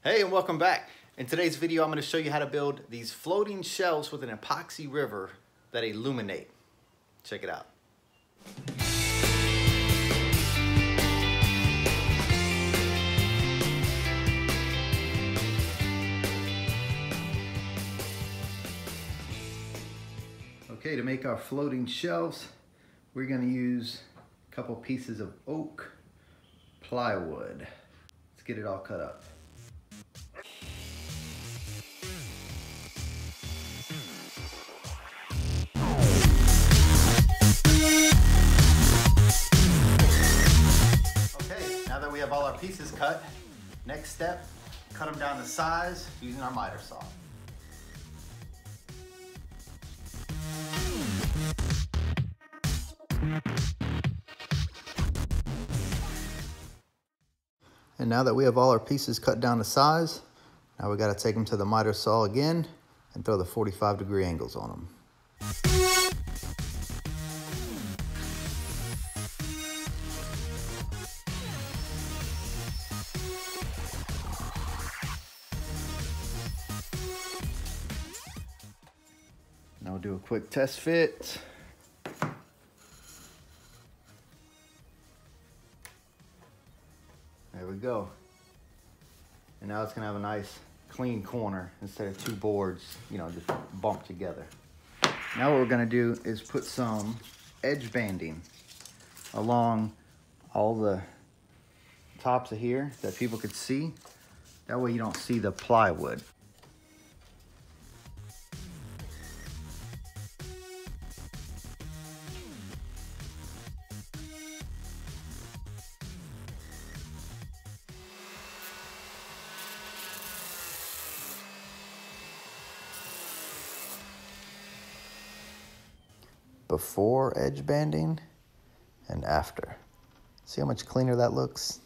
Hey, and welcome back. In today's video, I'm going to show you how to build these floating shelves with an epoxy river that illuminate. Check it out. Okay, to make our floating shelves, we're going to use a couple pieces of oak plywood. Let's get it all cut up. Now that we have all our pieces cut, next step, cut them down to size using our miter saw. And now that we have all our pieces cut down to size, now we got to take them to the miter saw again and throw the 45-degree angles on them. Now we'll do a quick test fit. There we go. And now it's gonna have a nice clean corner instead of two boards, you know, just bumped together. Now what we're gonna do is put some edge banding along all the tops of here that people could see. That way you don't see the plywood. Before edge banding and after. See how much cleaner that looks?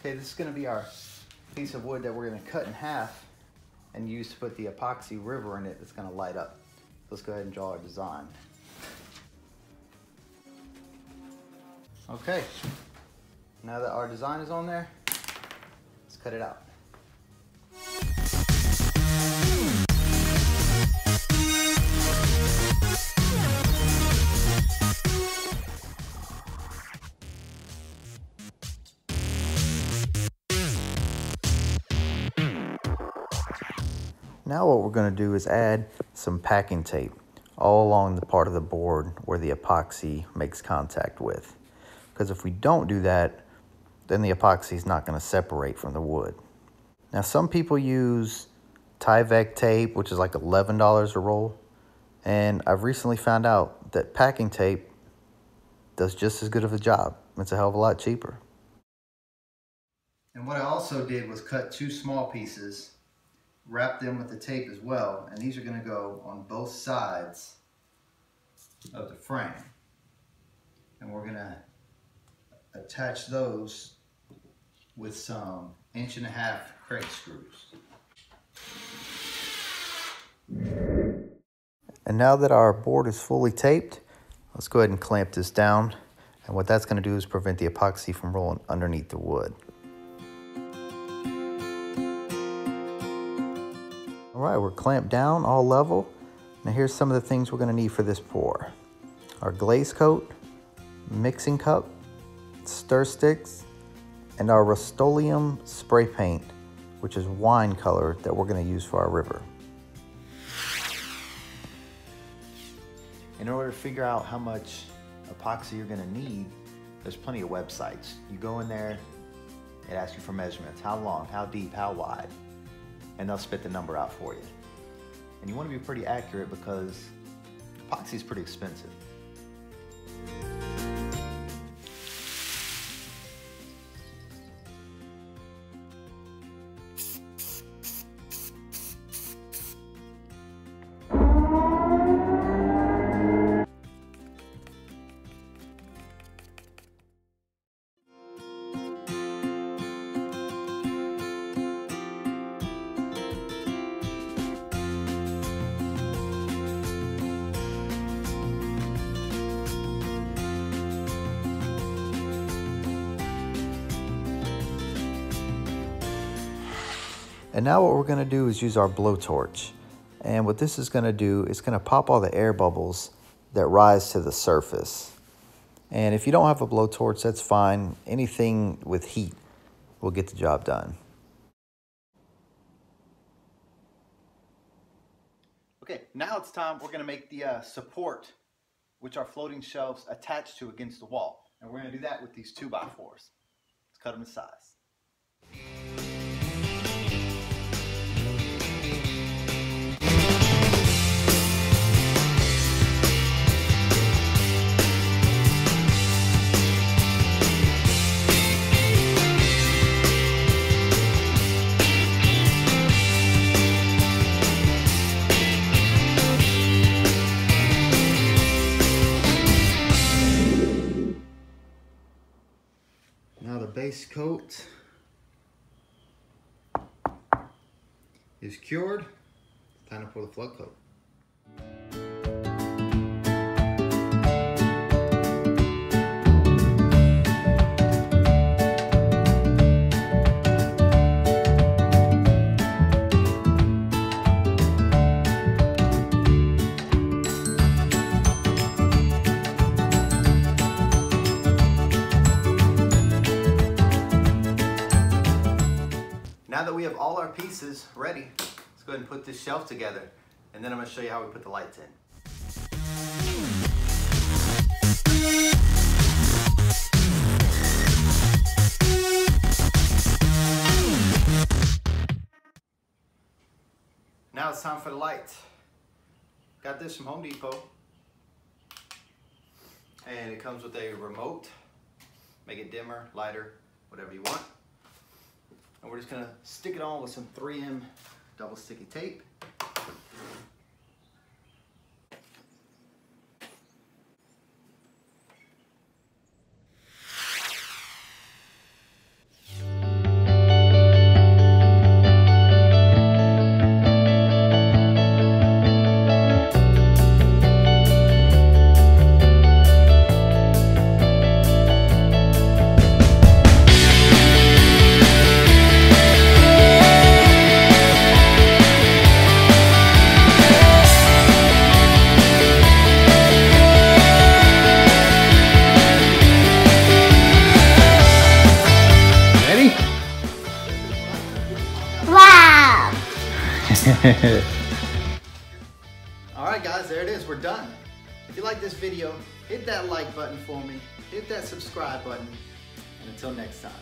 Okay, this is going to be our piece of wood that we're going to cut in half and use to put the epoxy river in it that's going to light up. Let's go ahead and draw our design. Okay, now that our design is on there, let's cut it out. Now what we're going to do is add some packing tape all along the part of the board where the epoxy makes contact with. Because if we don't do that, then the epoxy is not going to separate from the wood. Now some people use Tyvek tape, which is like $11 a roll. And I've recently found out that packing tape does just as good of a job. It's a hell of a lot cheaper. And what I also did was cut two small pieces, wrap them with the tape as well, and these are going to go on both sides of the frame. And we're going to attach those with some 1.5-inch crate screws. And now that our board is fully taped, let's go ahead and clamp this down. And what that's going to do is prevent the epoxy from rolling underneath the wood. All right, we're clamped down all level. Now here's some of the things we're going to need for this pour. Our glaze coat, mixing cup, stir sticks, and our Rust-Oleum spray paint, which is wine color that we're going to use for our river. In order to figure out how much epoxy you're going to need, there's plenty of websites. You go in there, it asks you for measurements, how long, how deep, how wide, and they'll spit the number out for you. And you want to be pretty accurate because epoxy is pretty expensive. And now what we're gonna do is use our blowtorch. And what this is gonna do is gonna pop all the air bubbles that rise to the surface. And if you don't have a blowtorch, that's fine. Anything with heat will get the job done. Okay, now it's time. We're gonna make the support, which are floating shelves attached to against the wall. And we're gonna do that with these 2x4s. Let's cut them to size. Now the base coat is cured. Time to pour the flood coat. Now that we have all our pieces ready, let's go ahead and put this shelf together, and then I'm going to show you how we put the lights in. Now it's time for the lights. Got this from Home Depot, and it comes with a remote. Make it dimmer, lighter, whatever you want. And we're just gonna stick it on with some 3M double sticky tape. Wow! Alright guys, there it is, we're done. If you like this video, hit that like button for me, hit that subscribe button, and until next time.